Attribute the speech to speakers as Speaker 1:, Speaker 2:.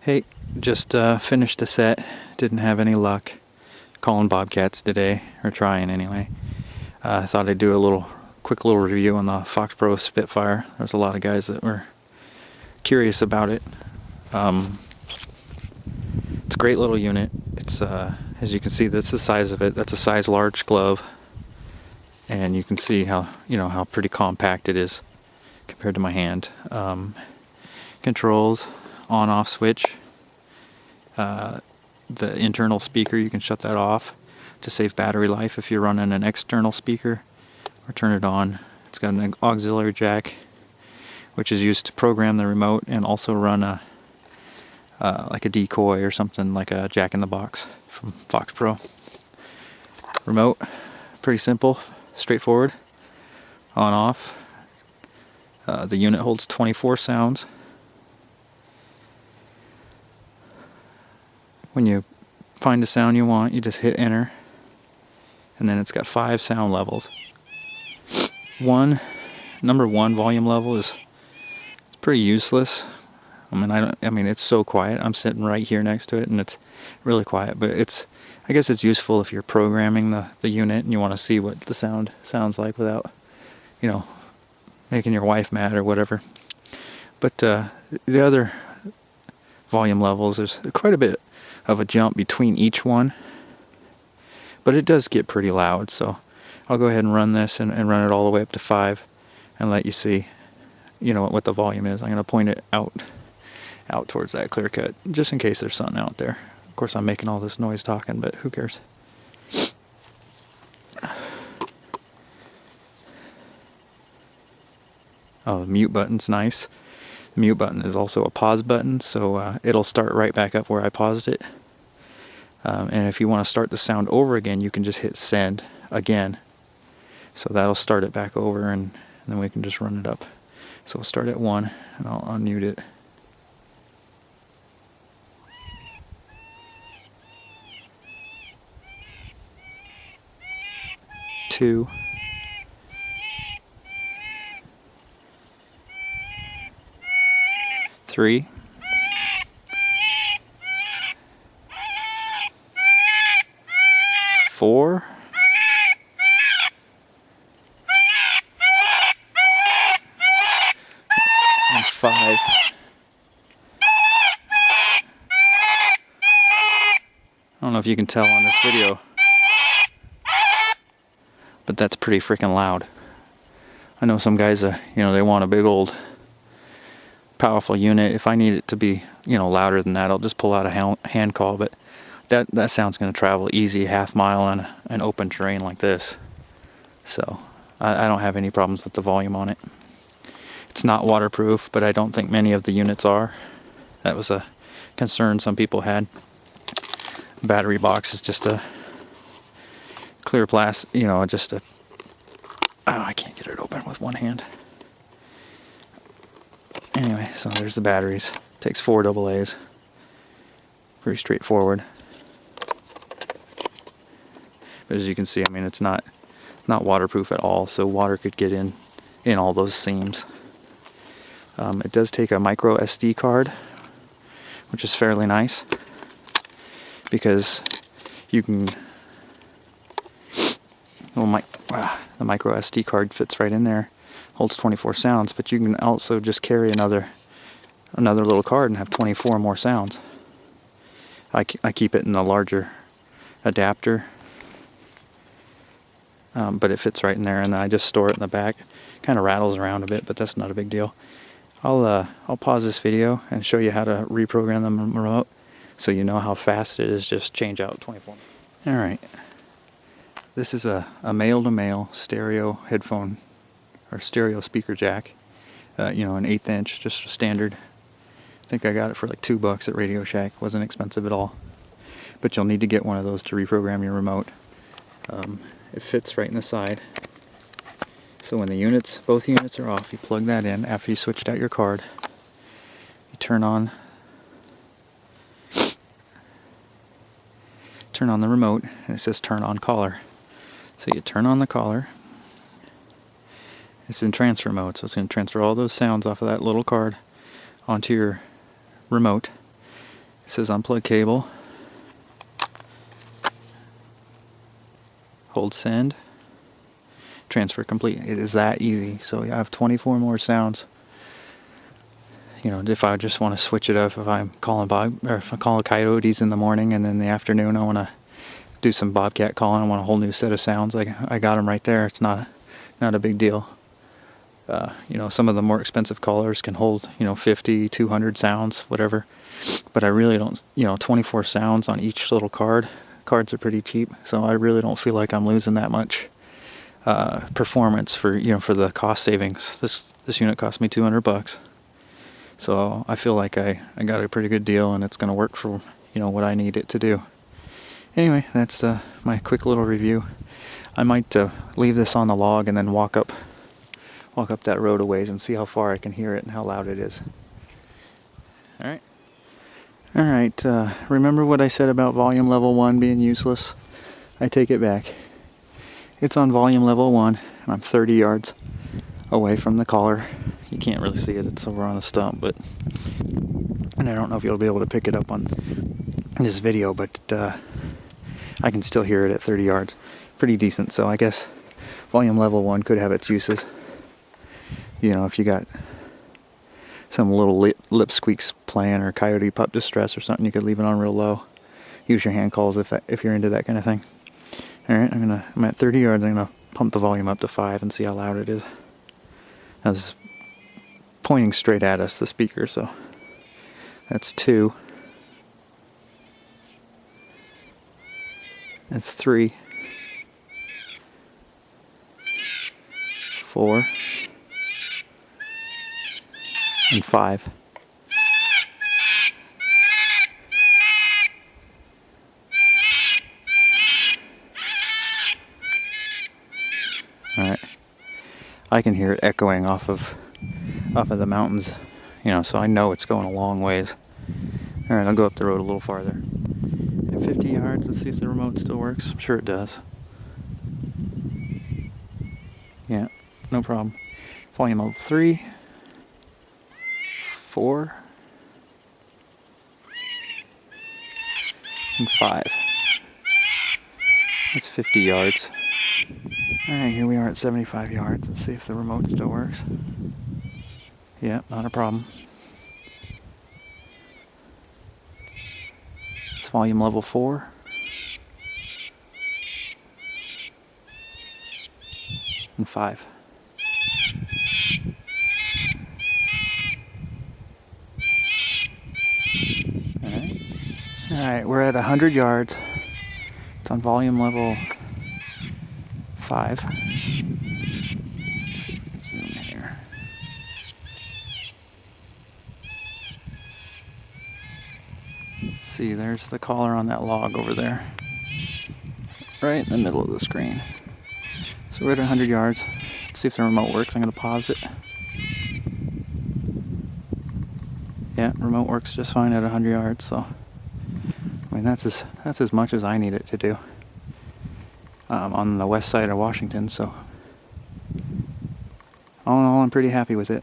Speaker 1: Hey, just finished the set. Didn't have any luck calling bobcats today, or trying anyway. I thought I'd do a quick little review on the Foxpro Spitfire. There's a lot of guys that were curious about it. It's a great little unit. It's as you can see, that's the size of it. That's a size large glove, and you can see how pretty compact it is compared to my hand. Controls, on-off switch. The internal speaker, you can shut that off to save battery life if you're running an external speaker, or turn it on. It's got an auxiliary jack, which is used to program the remote and also run like a decoy or something, like a jack-in-the-box from Foxpro. Remote, pretty simple, straightforward, on-off. The unit holds 24 sounds. When you find a sound you want, you just hit enter, and then it's got 5 sound levels. Number one volume level is pretty useless. I mean it's so quiet. I'm sitting right here next to it and it's really quiet, but I guess it's useful if you're programming the unit and you want to see what the sound sounds like without, making your wife mad or whatever. But the other volume levels, there's quite a bit of a jump between each one, but it does get pretty loud, so I'll go ahead and run this and run it all the way up to 5 and let you see what the volume is. I'm going to point it out towards that clear cut, just in case there's something out there. Of course I'm making all this noise talking, but who cares? Oh, the mute button's nice. The mute button is also a pause button, so it'll start right back up where I paused it. And if you want to start the sound over again, you can just hit send again. So that'll start it back over, and then we can just run it up. So we'll start at 1, and I'll unmute it. 2. 3. 4. 5. I don't know if you can tell on this video, but that's pretty freaking loud. I know some guys, they want a big old powerful unit. If I need it to be, louder than that, I'll just pull out a hand call, but that sound's going to travel easy half mile on an open terrain like this. So I don't have any problems with the volume on it. It's not waterproof, but I don't think many of the units are. That was a concern some people had. Battery box is just a clear plastic, I can't get it open with one hand. Anyway, so there's the batteries. Takes 4 AA's. Pretty straightforward. But as you can see, it's not waterproof at all, so water could get in all those seams. It does take a micro SD card, which is fairly nice, because you can, the micro SD card fits right in there, holds 24 sounds, but you can also just carry another little card and have 24 more sounds. I keep it in the larger adapter, but it fits right in there, and then I just store it in the back. Kind of rattles around a bit, but that's not a big deal. I'll pause this video and show you how to reprogram the remote, so you know how fast it is. Just change out 24. All right, this is a male-to-male stereo headphone or stereo speaker jack. An 1/8 inch, just standard. I think I got it for like $2 at Radio Shack. Wasn't expensive at all. But you'll need to get one of those to reprogram your remote. It fits right in the side. So when both units are off, you plug that in after you switched out your card. You turn on the remote, and it says turn on collar. So you turn on the collar. It's in transfer mode, so it's going to transfer all those sounds off of that little card onto your remote. It says unplug cable. Hold send. Transfer complete. It is that easy. So I have 24 more sounds. You know, if I just want to switch it up, if I'm calling or if I call coyotes in the morning and then in the afternoon I want to do some bobcat calling, I want a whole new set of sounds. I got them right there. It's not a big deal. You know, some of the more expensive callers can hold, you know, 50, 200 sounds, whatever. But I really don't, you know, 24 sounds on each little card. Cards are pretty cheap, so I really don't feel like I'm losing that much performance for, you know, for the cost savings. This unit cost me $200, so I feel like I got a pretty good deal, and it's going to work for, you know, what I need it to do. Anyway, that's my quick little review. I might leave this on the log and then walk up that road a ways and see how far I can hear it and how loud it is. All right. Remember what I said about volume level 1 being useless? I take it back. It's on volume level 1, and I'm 30 yards away from the collar. You can't really see it, it's over on the stump, and I don't know if you'll be able to pick it up on this video, but I can still hear it at 30 yards. Pretty decent, so I guess volume level 1 could have its uses. You know, if you got some little lip squeaks playing or coyote pup distress or something, you could leave it on real low. Use your hand calls if you're into that kind of thing. Alright, I'm at 30 yards. I'm gonna pump the volume up to 5 and see how loud it is. Now this is pointing straight at us, the speaker, so that's 2. That's 3. 4. And 5. Alright. I can hear it echoing off of the mountains, you know, so I know it's going a long ways. Alright, I'll go up the road a little farther. At 50 yards, let's see if the remote still works. I'm sure it does. Yeah, no problem. Volume level 3. 4. And 5. That's 50 yards. Alright, here we are at 75 yards. Let's see if the remote still works. Yeah, not a problem. It's volume level 4. And 5. Alright, we're at 100 yards. It's on volume level 5. Let's see if we can zoom in here. See, there's the collar on that log over there. Right in the middle of the screen. So we're at 100 yards. Let's see if the remote works. I'm going to pause it. Yeah, remote works just fine at 100 yards, so I mean that's as much as I need it to do. On the west side of Washington, so all in all, I'm pretty happy with it.